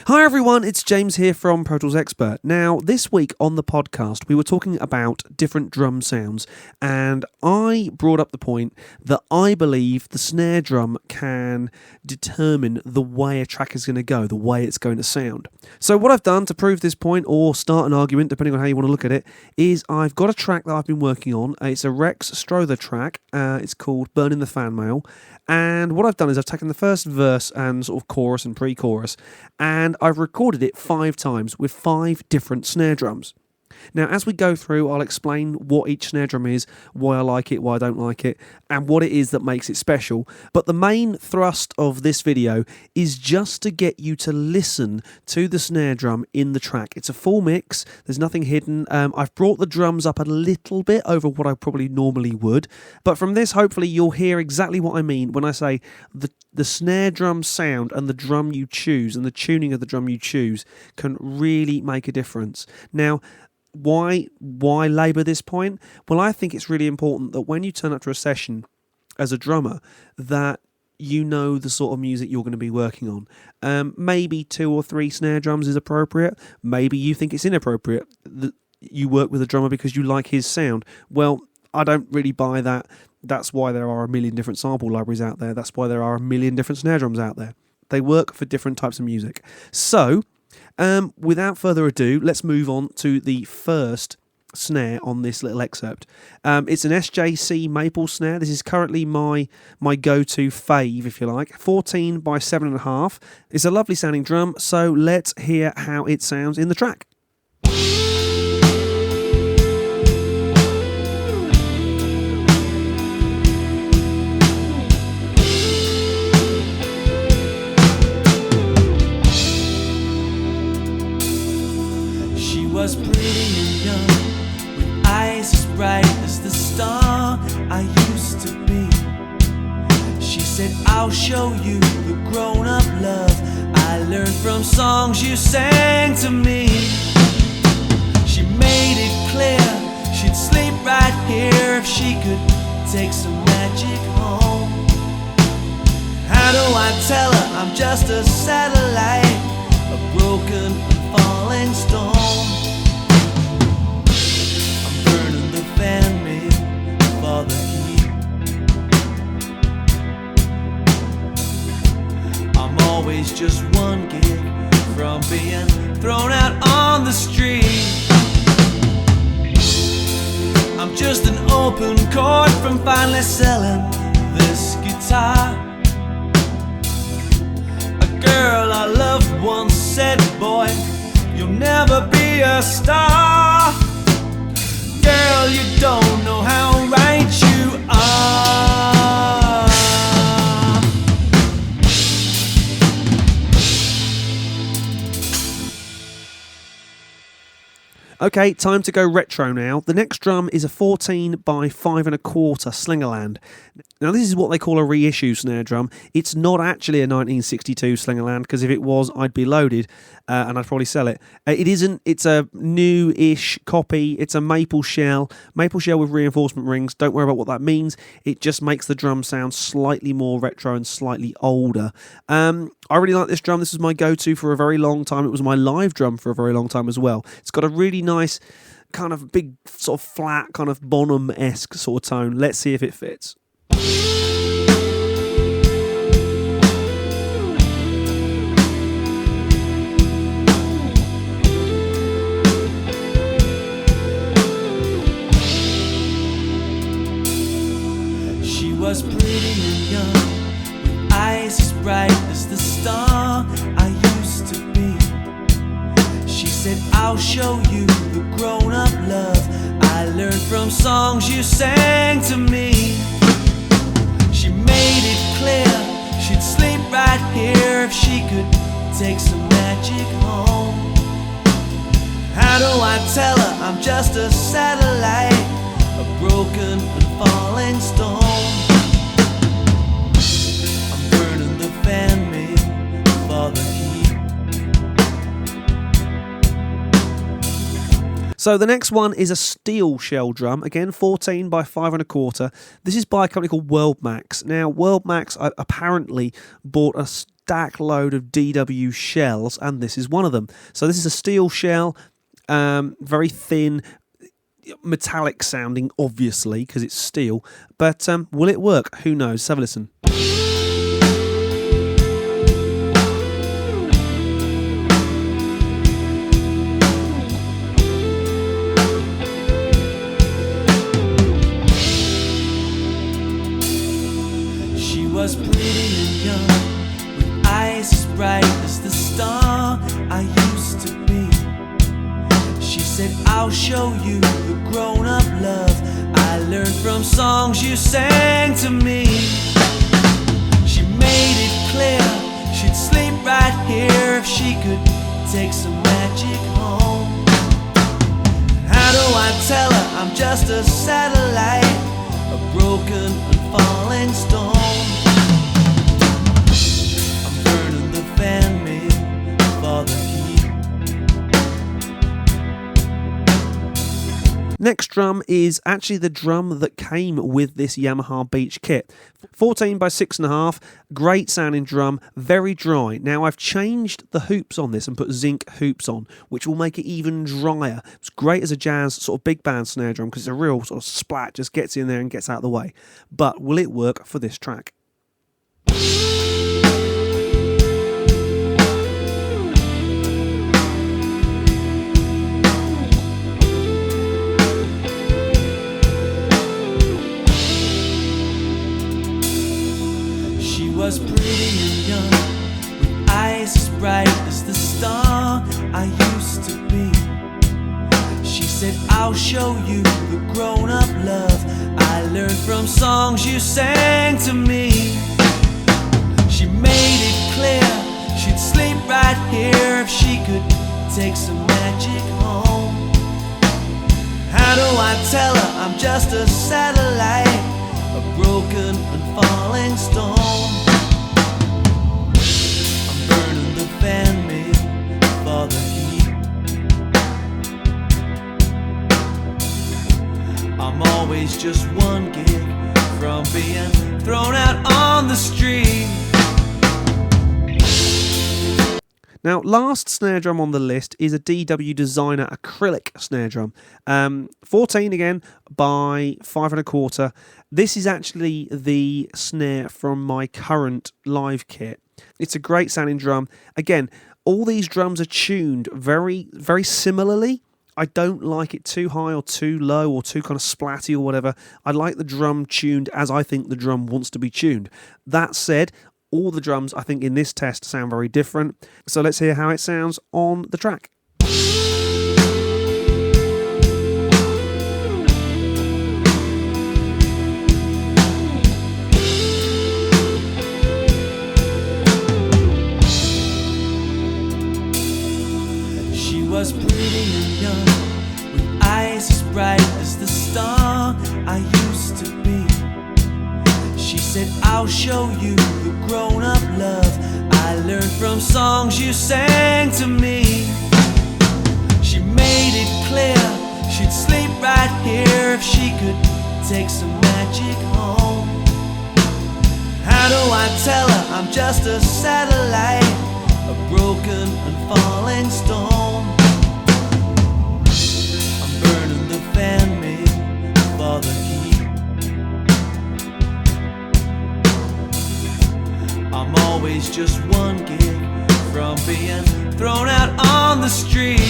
Hi everyone, it's James here from Pro Tools Expert. Now, this week on the podcast, we were talking about different drum sounds, and I brought up the point that I believe the snare drum can determine the way a track is going to go, the way it's going to sound. So what I've done to prove this point, or start an argument, depending on how you want to look at it, is I've got a track that I've been working on. It's a Rex Strother track. It's called Burning the Fan Mail. And what I've done is I've taken the first verse and sort of chorus and pre-chorus, and I've recorded it 5 times with 5 different snare drums. Now, as we go through, I'll explain what each snare drum is, why I like it, why I don't like it, and what it is that makes it special. But the main thrust of this video is just to get you to listen to the snare drum in the track. It's a full mix. There's nothing hidden. I've brought the drums up a little bit over what I probably normally would. But from this, hopefully, you'll hear exactly what I mean when I say the snare drum sound and the drum you choose and the tuning of the drum you choose can really make a difference. Now, why labour this point? Well, I think it's really important that when you turn up to a session as a drummer, that you know the sort of music you're going to be working on. Maybe 2 or 3 snare drums is appropriate. Maybe you think it's inappropriate that you work with a drummer because you like his sound. Well, I don't really buy that. That's why there are a million different sample libraries out there. That's why there are a million different snare drums out there. They work for different types of music. So, without further ado, let's move on to the first snare on this little excerpt. It's an SJC maple snare. This is currently my go-to fave, if you like. 14 by 7.5. It's a lovely sounding drum, so let's hear how it sounds in the track. Was pretty and young, with eyes as bright as the star I used to be. She said, I'll show you the grown-up love I learned from songs you sang to me. She made it clear she'd sleep right here if she could take some magic home. How do I tell her I'm just a satellite, a broken and falling stone? Fan me for the heat. I'm always just one gig from being thrown out on the street. I'm just an open chord from finally selling this guitar. A girl I loved once said, boy, you'll never be a star. Girl, you don't know how right you are. Okay, time to go retro now. The next drum is a 14 by 5.25 Slingerland. Now, this is what they call a reissue snare drum. It's not actually a 1962 Slingerland, because if it was, I'd be loaded, and I'd probably sell it. It isn't. It's a new-ish copy. It's a maple shell with reinforcement rings. Don't worry about what that means. It just makes the drum sound slightly more retro and slightly older. I really like this drum. This was my go-to for a very long time. It was my live drum for a very long time as well. It's got a really nice kind of big sort of flat kind of Bonham-esque sort of tone. Let's see if it fits. She was pretty and young, with eyes as bright as the star I used to be. She said, I'll show you the grown-up love I learned from songs you sang to me. She made it clear she'd sleep right here if she could take some magic home. How do I tell her I'm just a satellite, a broken and falling stone? I'm burning the fan me for the heat. So the next one is a steel shell drum, again 14 by 5 1/4. This is by a company called World Max. Now World Max apparently bought a stack load of DW shells, and this is one of them. So this is a steel shell, very thin, metallic sounding, obviously, because it's steel. But will it work? Who knows? Let's have a listen. She was pretty and young, with eyes as bright as the star I used to be. She said, I'll show you the grown-up love I learned from songs you sang to me. She made it clear she'd sleep right here if she could take some magic home. How do I tell her I'm just a satellite, a broken and falling stone? I'm burning the fan mail for the heat. Next drum is actually the drum that came with this Yamaha Beach kit. 14 by 6.5, great sounding drum, very dry. Now I've changed the hoops on this and put zinc hoops on, which will make it even drier. It's great as a jazz sort of big band snare drum because it's a real sort of splat, just gets in there and gets out of the way. But will it work for this track? Was pretty and young, with eyes as bright as the star I used to be. She said, I'll show you the grown-up love I learned from songs you sang to me. She made it clear she'd sleep right here if she could take some magic home. How do I tell her I'm just a satellite, a broken and falling stone? Fan mail for the heat. I'm always just one gig from being thrown out on the street. Now, last snare drum on the list is a DW Designer acrylic snare drum. 14 again by 5 1/4. This is actually the snare from my current live kit. It's a great sounding drum. Again, all these drums are tuned very, very similarly. I don't like it too high or too low or too kind of splatty or whatever. I like the drum tuned as I think the drum wants to be tuned. That said, all the drums I think in this test sound very different. So let's hear how it sounds on the track. Was pretty and young, with eyes as bright as the star I used to be. She said, I'll show you the grown-up love I learned from songs you sang to me. She made it clear she'd sleep right here if she could take some magic home. How do I tell her I'm just a satellite, a broken and falling stone? Fan mail for the heat. I'm always just one gig from being thrown out on the street.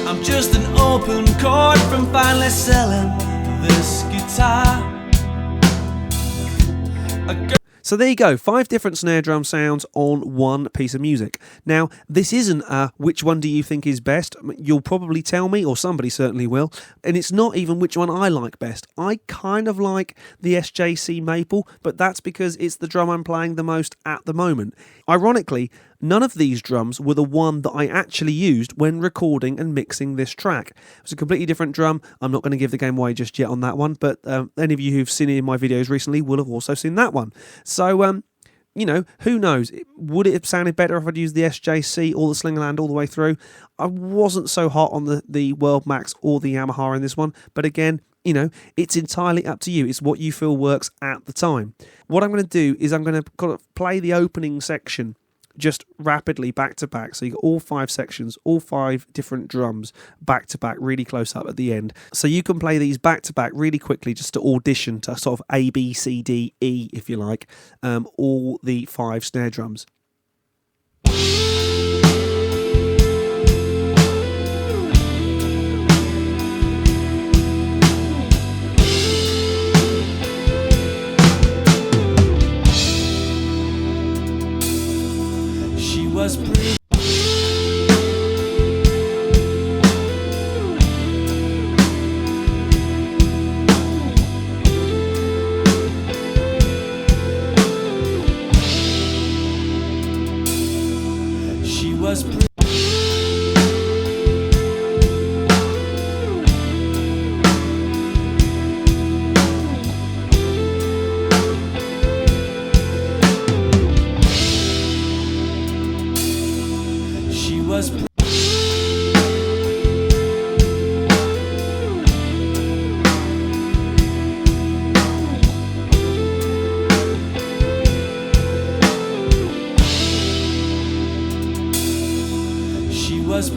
I'm just an open chord from finally selling this guitar. So there you go, 5 different snare drum sounds on one piece of music. Now, this isn't a which one do you think is best? You'll probably tell me, or somebody certainly will. And it's not even which one I like best. I kind of like the SJC Maple, but that's because it's the drum I'm playing the most at the moment. Ironically, none of these drums were the one that I actually used when recording and mixing this track. It was a completely different drum. I'm not going to give the game away just yet on that one, but any of you who've seen it in my videos recently will have also seen that one. So who knows? Would it have sounded better if I'd used the SJC or the Slingerland all the way through? I wasn't so hot on the World Max or the Yamaha in this one, but again, it's entirely up to you. It's what you feel works at the time. What I'm going to do is I'm going to play the opening section just rapidly back to back. So you got all 5 sections, all 5 different drums back to back, really close up at the end. So you can play these back to back really quickly just to audition to sort of A, B, C, D, E, if you like, all the 5 snare drums. Was pretty. She was pretty. Was she was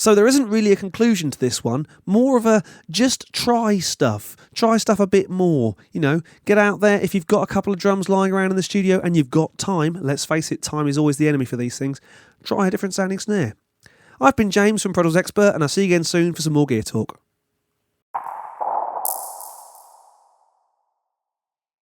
So there isn't really a conclusion to this one, more of a just try stuff a bit more, get out there. If you've got a couple of drums lying around in the studio and you've got time, let's face it, time is always the enemy for these things, try a different sounding snare. I've been James from Pro Tools Expert, and I'll see you again soon for some more gear talk.